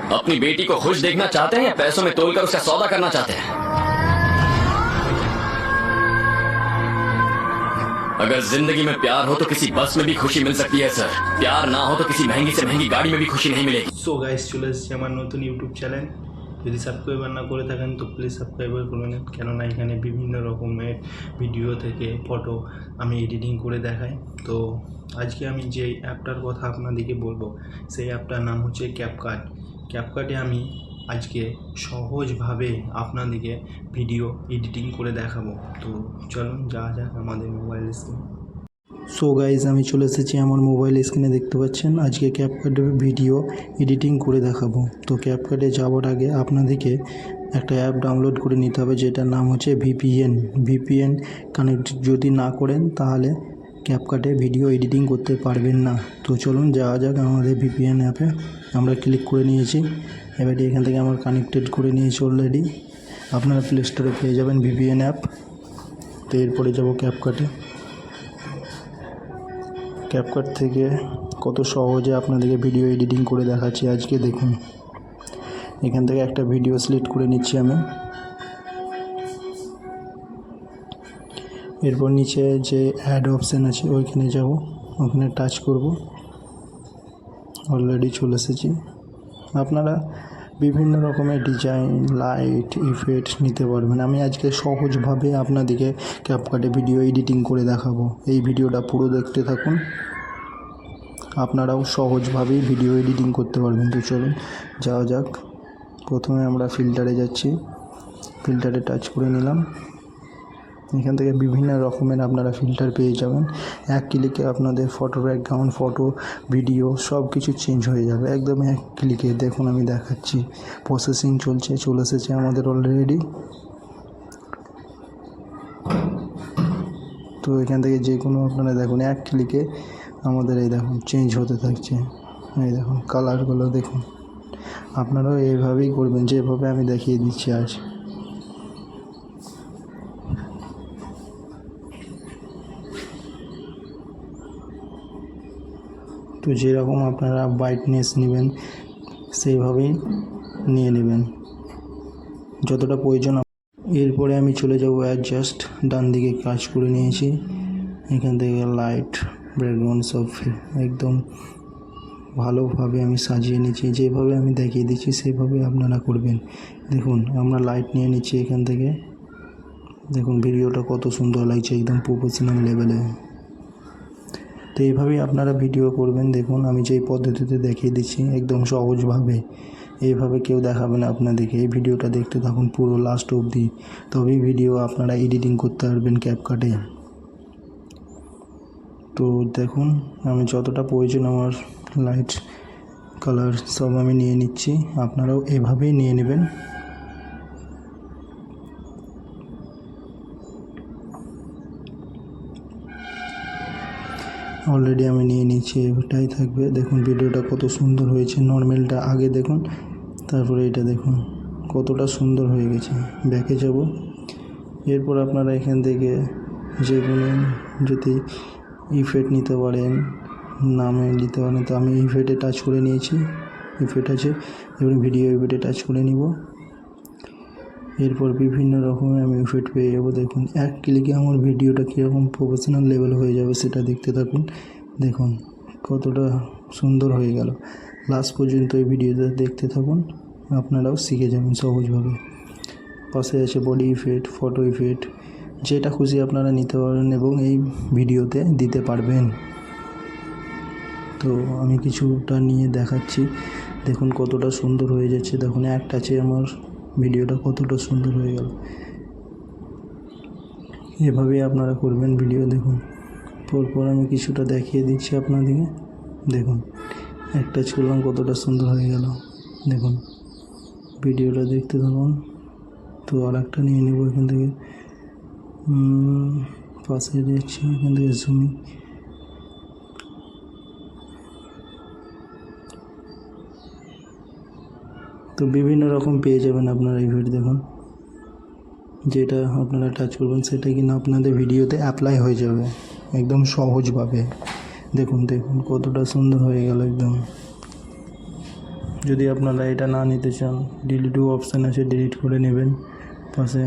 अपनी बेटी को खुश देखना चाहते हैं या पैसों में तोलकर उसका सौदा करना चाहते हैं? अगर जिंदगी में प्यार हो तो किसी बस में भी खुशी मिल सकती है सर। प्यार ना हो तो किसी महंगी से महंगी गाड़ी में भी खुशी नहीं मिलेगी। सो गाइस, चले এসেছি আমার নতুন ইউটিউব চ্যানেল। যদি সাবস্ক্রাইবার না করে থাকেন তো প্লিজ সাবস্ক্রাইবার করে নিন, কেননা এখানে বিভিন্ন রকমের ভিডিও থেকে ফটো আমি এডিটিং করে দেখাই। তো আজকে আমি যে অ্যাপটার কথা আপনাদেরকে বলবো সেই অ্যাপটার নাম হচ্ছে ক্যাপকাট। ক্যাপকাটে আমি আজকে সহজভাবে আপনাদেরকে ভিডিও এডিটিং করে দেখাবো। তো চলুন যাওয়া যাক আমাদের মোবাইল স্ক্রিনে। সো গাইজ, আমি চলে এসেছি আমার মোবাইল স্ক্রিনে, দেখতে পাচ্ছেন আজকে ক্যাপকাটে ভিডিও এডিটিং করে দেখাবো। তো ক্যাপকাটে যাওয়ার আগে আপনাদেরকে একটা অ্যাপ ডাউনলোড করে নিতে হবে, যেটার নাম হচ্ছে ভিপিএন কানেক্ট যদি না করেন তাহলে ক্যাপকাটে ভিডিও এডিটিং করতে পারবেন না। তো চলুন যাওয়া যাক আমাদের ভিপিএন অ্যাপে। আমরা ক্লিক করে নিয়েছি, এবারে এখান থেকে আমার কানেক্টেড করে নিয়েছি অলরেডি। আপনারা প্লে স্টোরে পেয়ে যাবেন ভিপিএন অ্যাপ। তো এরপরে যাব ক্যাপকাটে। ক্যাপকাট থেকে কত সহজে আপনাদেরকে ভিডিও এডিটিং করে দেখাচ্ছি আজকে, দেখুন। এখান থেকে একটা ভিডিও সিলেক্ট করে নিচ্ছি আমি। এরপর নিচে যে অ্যাড অপশান আছে ওইখানে যাব, ওখানে টাচ করব। অলরেডি চলে এসেছি। আপনারা বিভিন্ন রকমের ডিজাইন, লাইট, ইফেক্ট নিতে পারবেন। আমি আজকে সহজভাবে আপনাদেরকে ক্যাপকাটে ভিডিও এডিটিং করে দেখাবো। এই ভিডিওটা পুরো দেখতে থাকুন, আপনারাও সহজভাবেই ভিডিও এডিটিং করতে পারবেন। তো চলুন যাওয়া যাক। প্রথমে আমরা ফিল্টারে যাচ্ছি, ফিল্টারে টাচ করে নিলাম। এখান থেকে বিভিন্ন রকমের আপনারা ফিল্টার পেয়ে যাবেন। এক ক্লিকে আপনাদের ফটো ব্যাকগ্রাউন্ড, ফটো, ভিডিও সব কিছু চেঞ্জ হয়ে যাবে একদম এক ক্লিকে। দেখুন আমি দেখাচ্ছি, প্রসেসিং চলছে, চলে এসেছে আমাদের অলরেডি। তো এখান থেকে যে কোনো আপনারা দেখুন এক ক্লিকে আমাদের এই দেখুন চেঞ্জ হতে থাকছে। এই দেখুন কালারগুলো দেখুন। আপনারাও এইভাবেই করবেন যেভাবে আমি দেখিয়ে দিচ্ছি আজ। তো যেরকম আপনারা ব্রাইটনেস নেবেন সেইভাবেই নিয়ে নেবেন যতটা প্রয়োজন। এরপরে আমি চলে যাব অ্যাডজাস্ট, ডান দিকে কাজ করে নিয়েছি। এখান থেকে লাইট, ব্যাকগ্রাউন্ড সব একদম ভালোভাবে আমি সাজিয়ে নিচ্ছি, যেভাবে আমি দেখিয়ে দিচ্ছি সেভাবে আপনারা করবেন। দেখুন আমরা লাইট নিয়ে নিচ্ছি এখান থেকে। দেখুন ভিডিওটা কত সুন্দর লাগছে, একদম প্রফেশনাল লেভেলে। তো এইভাবেই আপনারা ভিডিও করবেন। দেখুন আমি যেই পদ্ধতিতে দেখিয়ে দিচ্ছি একদম সহজভাবে, এইভাবে কেউ দেখাবে না আপনাদেরকে। এই ভিডিওটা দেখতে থাকুন পুরো লাস্ট অবধি, তবেই ভিডিও আপনারা এডিটিং করতে পারবেন ক্যাপকাটে। তো দেখুন আমি যতটা প্রয়োজন আমার লাইট, কালার সব আমি নিয়ে নিচ্ছি, আপনারাও এভাবেই নিয়ে নেবেন। অলরেডি আমি নিয়ে নিচ্ছি, এটাই থাকবে। দেখুন ভিডিওটা কত সুন্দর হয়েছে। নর্মালটা আগে দেখুন, তারপরে এটা দেখুন কতটা সুন্দর হয়ে গেছে। ব্যাকে যাব। এরপর আপনারা এখান থেকে যে কোনো যদি ইফেক্ট নিতে পারেন, নামে নিতে পারেন। তো আমি ইফেক্টে টাচ করে নিয়েছি, ইফেক্ট আছে। এবার ভিডিও ইফেক্টে টাচ করে নিব। এরপর বিভিন্ন রকমের আমি ইফেক্ট পেয়ে যাবো। দেখুন এক ক্লিকে আমার ভিডিওটা কীরকম প্রফেশনাল লেভেল হয়ে যাবে সেটা দেখতে থাকুন। দেখুন কতটা সুন্দর হয়ে গেল। লাস্ট পর্যন্ত এই ভিডিওটা দেখতে থাকুন, আপনারাও শিখে যাবেন সহজভাবে। পাশে আছে বডি ইফেক্ট, ফটো ইফেক্ট, যেটা খুশি আপনারা নিতে পারবেন এবং এই ভিডিওতে দিতে পারবেন। তো আমি কিছুটা নিয়ে দেখাচ্ছি, দেখুন কতটা সুন্দর হয়ে যাচ্ছে। দেখুন এক টাচে আমার ভিডিওটা কতটা সুন্দর হয়ে গেল। এভাবেই আপনারা করবেন ভিডিও। দেখুন পরপর আমি কিছুটা দেখিয়ে দিচ্ছি আপনাদেরকে। দেখুন এক টাচ করলাম কতটা সুন্দর হয়ে গেল। দেখুন ভিডিওটা দেখতে থাকুন। তো আর একটা নিয়ে নেব এখান থেকে, পাশে দেখছি এখান থেকে জুমি। তো বিভিন্ন রকম পেয়ে যাবেন আপনারা এই ভিডিও। দেখুন যেটা আপনারা টাচ করবেন সেটা কিনা আপনাদের ভিডিওতে অ্যাপ্লাই হয়ে যাবে একদম সহজভাবে। দেখুন দেখুন কতটা সুন্দর হয়ে গেল একদম। যদি আপনারা এটা না নিতে চান, ডিলিটও অপশান আছে, ডিলিট করে নেবেন পাশে,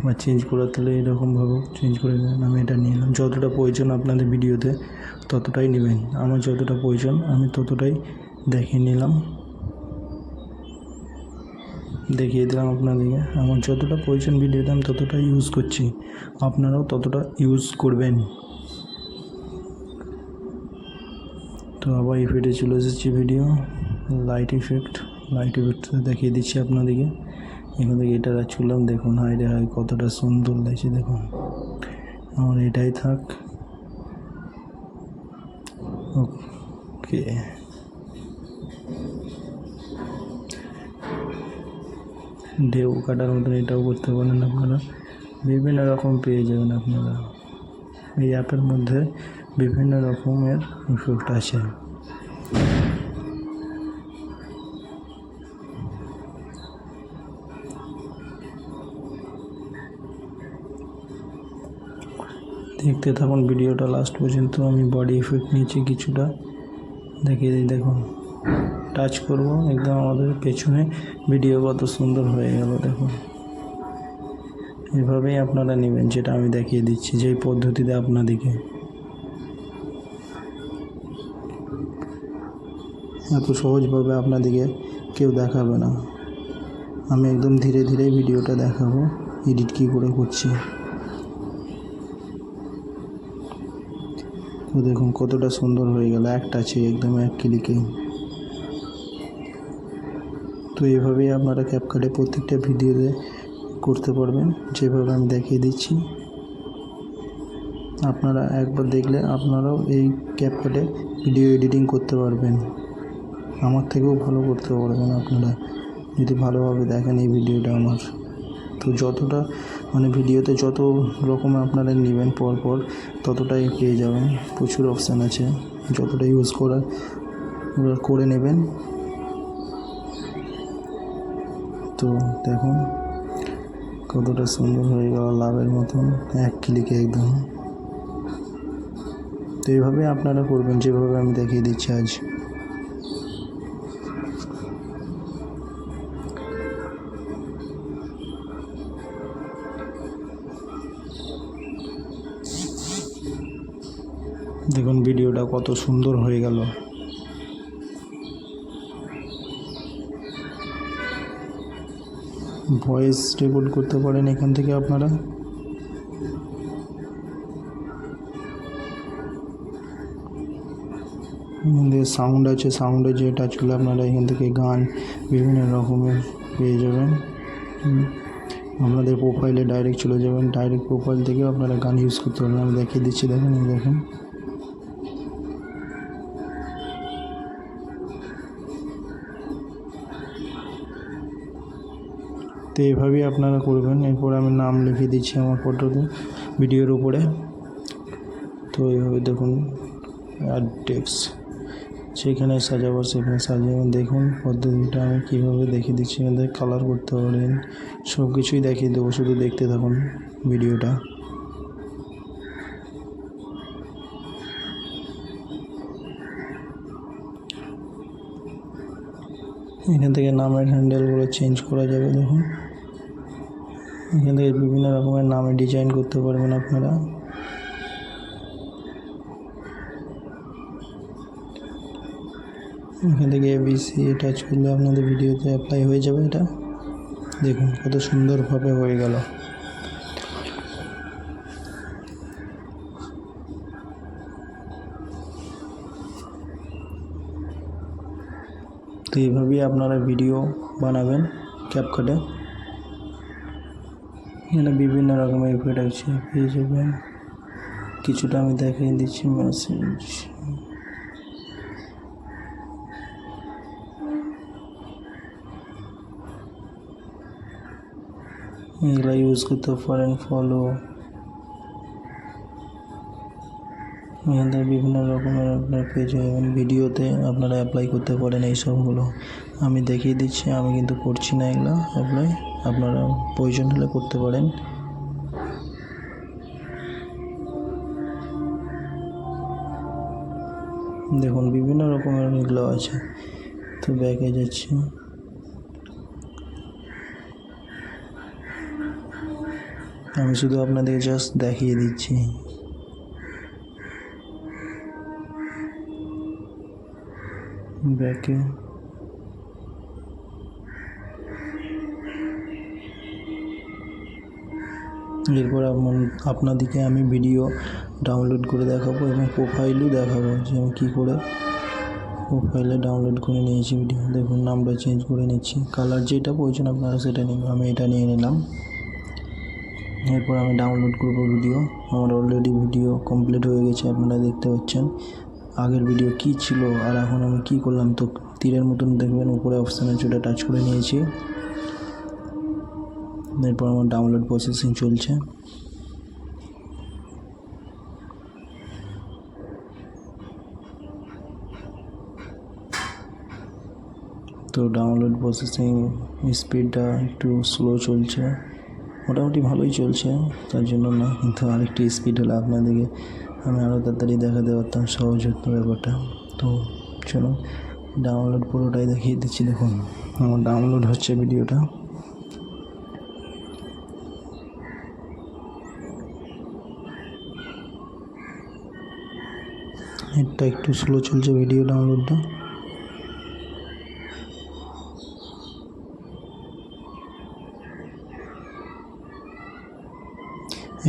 বা চেঞ্জ করার তাহলে এরকমভাবেও চেঞ্জ করে নেবেন। আমি এটা নিয়ে নিলাম, যতটা প্রয়োজন আপনাদের ভিডিওতে ততটাই নেবেন। আমার যতটা প্রয়োজন আমি ততটাই দেখিয়ে নিলাম, দেখিয়ে দিলাম আপনাদেরকে। আমার যতটা প্রয়োজন ভিডিওতে আমি ততটাই ইউজ করছি, আপনারাও ততটা ইউজ করবেন। তো আবার ইফেক্টে চলে এসেছি ভিডিও, লাইট ইফেক্টটা দেখিয়ে দিচ্ছি আপনাদেরকে। এখান থেকে এটা রাখছিলাম, দেখুন হাই রে হাই কতটা সুন্দর লাগছে, দেখুন। আমার এটাই থাক, ওকে। ঢেউ কাটার মতন এটাও করতে পারেন আপনারা, বিভিন্ন রকম পেয়ে যাবেন আপনারা। এই অ্যাপের মধ্যে বিভিন্ন রকমের ইফেক্ট আছে। দেখতে থাকুন ভিডিওটা লাস্ট পর্যন্ত। আমি বডি ইফেক্ট নিয়েছি কিছুটা, দেখিয়ে দিই। দেখুন টাচ করব একদম আমাদের পেছনে, ভিডিও কত সুন্দর হয়ে গেল দেখুন। এভাবেই আপনারা নেবেন, যেটা আমি দেখিয়ে দিচ্ছি, যেই পদ্ধতিতে আপনাদেরকে। এত সহজভাবে আপনাদেরকে কেউ দেখাবে না, আমি একদম ধীরে ধীরে ভিডিওটা দেখাবো, এডিট কী করে করছি। তো দেখুন কতটা সুন্দর হয়ে গেল, এক টাচে একদম এক ক্লিকে। তো এইভাবেই আপনারা ক্যাপকাটে প্রত্যেকটা ভিডিওতে করতে পারবেন, যেভাবে আমি দেখিয়ে দিচ্ছি। আপনারা একবার দেখলে আপনারাও এই ক্যাপকাটে ভিডিও এডিটিং করতে পারবেন, আমার থেকেও ভালো করতে পারবেন আপনারা, যদি ভালোভাবে দেখেন এই ভিডিওটা আমার। তো যতটা ভিডিওতে যত রকম আপনারা নেবেন পরপর ততটাই পেয়ে যাবেন, প্রচুর অপশান আছে, যতটা ইউজ করে নেবেন। তো দেখুন কতটা সুন্দর হয়ে গেল, লাভের মতন এক ক্লিকে একদম। তো এইভাবে আপনারা করবেন, যেভাবে আমি দেখিয়ে দিচ্ছি আজ। দেখুন ভিডিওটা কত সুন্দর হয়ে গেল। ভয়েস রেকর্ড করতে পারেন এখান থেকে আপনারা। সাউন্ড আছে, সাউন্ডে যে টাচ করলে আপনারা এখান থেকে গান বিভিন্ন রকমের পেয়ে যাবেন। আপনাদের প্রোফাইলে ডাইরেক্ট চলে যাবেন, ডাইরেক্ট প্রোফাইল থেকে আপনারা গান ইউজ করতে পারবেন। আমি দেখিয়ে দিচ্ছি, দেখুন দেখুন। তো এইভাবেই আপনারা করবেন। এরপর আমি নাম লিখে দিচ্ছি আমার ফটোতে, ভিডিওর উপরে। তো এইভাবে দেখুন টেক্সট, সেখানে সাজাবো, সেখানে সাজিয়ে দেখুন পদ্ধতিটা আমি কীভাবে দেখিয়ে দিচ্ছি। এখানে কালার করতে পারেন, সব কিছুই দেখিয়ে দেবো, শুধু দেখতে থাকুন ভিডিওটা। এখান থেকে নামের হ্যান্ডেলগুলো চেঞ্জ করা যাবে, দেখুন এখান থেকে বিভিন্ন রকমের নামে ডিজাইন করতে পারবেন আপনারা। এখান থেকে ABC টাচ করলে আপনাদের ভিডিওতে অ্যাপ্লাই হয়ে যাবে। এটা দেখুন কত সুন্দরভাবে হয়ে গেল। তো এইভাবেই আপনারা ভিডিও বানাবেন ক্যাপকাটে। এখানে বিভিন্ন রকমের ইফেক্ট আছে, পেয়ে যাবেন। কিছুটা আমি দেখিয়ে দিচ্ছি, মেসেজ এগুলো ইউজ করতে পারেন। ফলো, এখান থেকে বিভিন্ন রকমের আপনার পেজ যাবেন, ভিডিওতে আপনারা অ্যাপ্লাই করতে পারেন এই সবগুলো। আমি দেখিয়ে দিচ্ছি, আমি কিন্তু করছি না এগুলো অ্যাপ্লাই, আপনারা প্রয়োজন হলে করতে পারেন। দেখুন বিভিন্ন রকমের এগুলো আছে। তো ব্যাকে যাচ্ছি। আমি শুধু আপনাদের জাস্ট দেখিয়ে দিচ্ছি। ব্যাকে এরপর আপনাদেরকে আমি ভিডিও ডাউনলোড করে দেখাবো এবং প্রোফাইলও দেখাবো যে আমি কী করে প্রোফাইলে ডাউনলোড করে নিয়েছি ভিডিও। দেখুন নামটা চেঞ্জ করে নিচ্ছি, কালার যেটা প্রয়োজন আপনারা সেটা নিন, আমি এটা নিয়ে নিলাম। এরপর আমি ডাউনলোড করব ভিডিও। আমার অলরেডি ভিডিও কমপ্লিট হয়ে গেছে, আপনারা দেখতে পাচ্ছেন আগের ভিডিও কি ছিল আর এখন আমি কি করলাম। তো তীরের মতন দেখবেন উপরে অপশানে সেটা টাচ করে নিয়েছি। এরপর আমার ডাউনলোড প্রসেসিং চলছে। তো ডাউনলোড প্রসেসিং স্পিডটা একটু স্লো চলছে, মোটামুটি ভালোই চলছে, তার জন্য না, কিন্তু আরেকটি স্পিড হলে আপনাদেরকে আমি আরও তাড়াতাড়ি দেখাতে পারতাম, সহজ হতো ব্যাপারটা। তো চলো ডাউনলোড পুরোটাই দেখিয়ে দিচ্ছি। দেখুন আমার ডাউনলোড হচ্ছে ভিডিওটা। এটা একটু স্লো চলছে ভিডিও ডাউনলোডটা।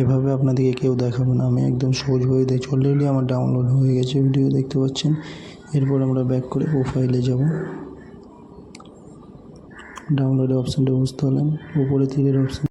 এভাবে আপনাদেরকে কেউ দেখাবে না, আমি একদম সহজভাবে দেখছি। অলরেডি আমার ডাউনলোড হয়ে গেছে ভিডিও, দেখতে পাচ্ছেন। এরপর আমরা ব্যাক করে প্রোফাইলে যাব। ডাউনলোডের অপশানটা বুঝতে হলেন, উপরে তীরের অপশান